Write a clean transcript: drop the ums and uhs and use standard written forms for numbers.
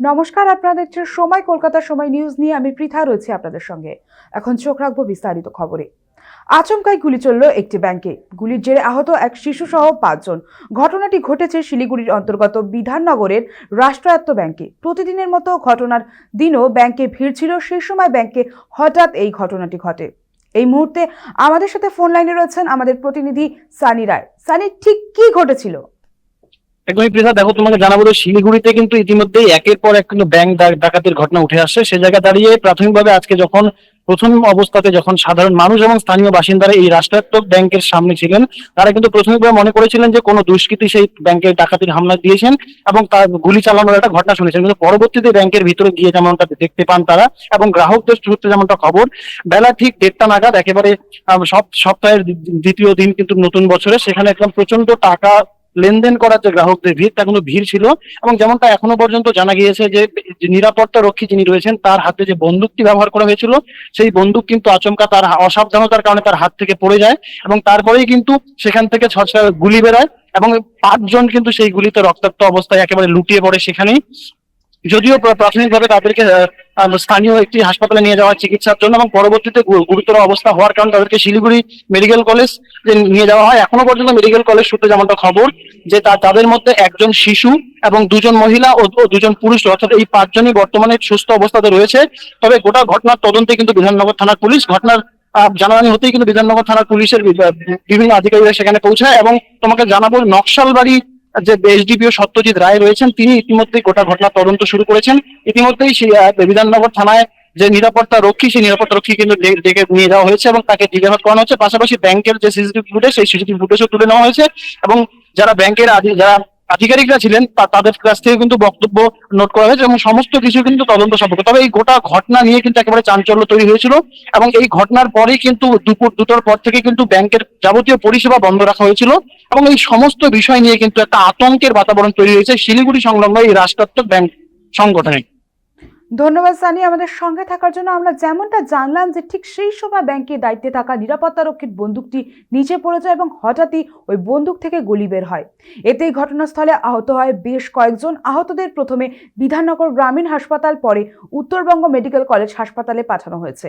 নমস্কার, আপনারা দেখছেন সময় কলকাতা সময় নিউজ নিয়ে আমি পৃথা রয়েছি আপনাদের সঙ্গে। এখন চোখ রাখবো বিস্তারিত খবরে। আচমকাই গুলি চলল একটি ব্যাংকে, গুলির জেরে আহত এক শিশু সহ 5 জন। ঘটনাটি ঘটেছে শিলিগুড়ির অন্তর্গত বিধাননগরের রাষ্ট্রায়ত্ত ব্যাংকে। প্রতিদিনের মতো ঘটনার দিনও ব্যাংকে ভিড় ছিল, সেই সময় ব্যাংকে হঠাৎ এই ঘটনাটি ঘটে। এই মুহূর্তে আমাদের সাথে ফোন লাইনে রয়েছেন আমাদের প্রতিনিধি সানি রায়। সানি, ঠিক কি ঘটেছিল? একদমই পৃথা, দেখো তোমাকে জানাবো যে শিলিগুড়িতে কিন্তু ইতিমধ্যেই একের পর এক কিন্তু ব্যাংক ডাকাতির ঘটনা উঠে আসছে। সে জায়গায় দাঁড়িয়ে প্রাথমিকভাবে আজকে যখন প্রথম অবস্থাতে যখন সাধারণ মানুষ এবং স্থানীয় বাসিন্দারা এই রাষ্ট্রায়ত্ত ব্যাংকের সামনে ছিলেন, তারা কিন্তু প্রাথমিকভাবে মনে করেছিলেন যে কোনো দুষ্কৃতী সেই ব্যাংকের ডাকাতির হামলা দিয়েছেন এবং তার গুলি চালানোর একটা ঘটনা শুনেছেন। কিন্তু পরবর্তীতে ব্যাংকের ভিতরে গিয়ে যেমনটা দেখতে পান তারা এবং গ্রাহকদের সূত্রে যেমনটা খবর, বেলা ঠিক 1:30 নাগাদ একেবারে সব সপ্তাহের দ্বিতীয় দিন কিন্তু নতুন বছরে সেখানে একদম প্রচন্ড টাকা লেনদেন করার যে গ্রাহকদের ভিড়, তা কিন্তু ভিড় ছিল। এবং যেমনটা এখনো পর্যন্ত জানা গিয়েছে যে নিরাপত্তা রক্ষী যিনি রয়েছেন তার হাতে যে বন্দুকটি ব্যবহার করা হয়েছিল, সেই বন্দুক কিন্তু আচমকা তার অসাবধানতার কারণে তার হাত থেকে পড়ে যায় এবং তারপরেই কিন্তু সেখান থেকে ছটা গুলি বেরোয় এবং 5 জন কিন্তু সেই গুলিতে রক্তাক্ত অবস্থায় একেবারে লুটিয়ে পড়ে সেখানেই। যদিও প্রাথমিকভাবে তাদেরকে স্থানীয় একটি হাসপাতালে নিয়ে যাওয়া হয় চিকিৎসার জন্য এবং পরবর্তীতে গুরুতর অবস্থা হওয়ার কারণে তাদেরকে শিলিগুড়ি মেডিকেল কলেজ নিয়ে যাওয়া হয়। এখনো পর্যন্ত মেডিকেল কলেজ সূত্রে যেমনটা খবর যে তাদের মধ্যে একজন শিশু এবং 2 জন মহিলা ও 2 জন পুরুষ, অর্থাৎ এই 5 জনই বর্তমানে সুস্থ অবস্থাতে রয়েছে। তবে গোটা ঘটনার তদন্তে কিন্তু বিধাননগর থানার পুলিশ, ঘটনার জানাজানি হতেই কিন্তু বিধাননগর থানার পুলিশের বিভিন্ন আধিকারিকরা সেখানে পৌঁছায়। এবং তোমাকে জানাবো, নকশালবাড়ি যে এসডিপিও সত্যজিৎ রায় রয়েছেন তিনি ইতিমধ্যেই গোটা ঘটনার তদন্ত শুরু করেছেন। ইতিমধ্যেই বিধাননগর থানায় যে নিরাপত্তা রক্ষী, সেই নিরাপত্তা রক্ষী কিন্তু ডেকে নিয়ে যাওয়া হয়েছে এবং তাকে জিজ্ঞাসাবাদ করানো হচ্ছে। পাশাপাশি ব্যাংকের যে সিসিটিভি ফুটেজ, সেই সিসিটিভি ফুটেজও তুলে নেওয়া হয়েছে এবং যারা ব্যাংকের যারা আধিকারিকরা ছিলেন তাদের কাছ থেকে কিন্তু বক্তব্য নোট করা হয়েছে এবং সমস্ত কিছু কিন্তু তদন্ত সম্পর্ক। তবে এই গোটা ঘটনা নিয়ে কিন্তু একেবারে চাঞ্চল্য তৈরি হয়েছিল এবং এই ঘটনার পরেই কিন্তু দুপুর 2টার পর থেকে কিন্তু ব্যাংকের যাবতীয় পরিষেবা বন্ধ রাখা হয়েছিল এবং এই সমস্ত বিষয় নিয়ে কিন্তু একটা আতঙ্কের বাতাবরণ তৈরি হয়েছে শিলিগুড়ি সংলগ্ন এই রাষ্ট্রায়ত্ত ব্যাংক সংগঠনে। ধন্যবাদ সানি আমাদের সঙ্গে থাকার জন্য। আমরা যেমনটা জানলাম যে ঠিক সেই সময় ব্যাংকে দায়িত্বে থাকা নিরাপত্তা রক্ষীর বন্দুকটি নিচে পড়ে যায় এবং হঠাৎই ওই বন্দুক থেকে গুলি বের হয়। এতেই ঘটনাস্থলে আহত হয় বেশ কয়েকজন। আহতদের প্রথমে বিধাননগর গ্রামীণ হাসপাতাল, পরে উত্তরবঙ্গ মেডিকেল কলেজ হাসপাতালে পাঠানো হয়েছে।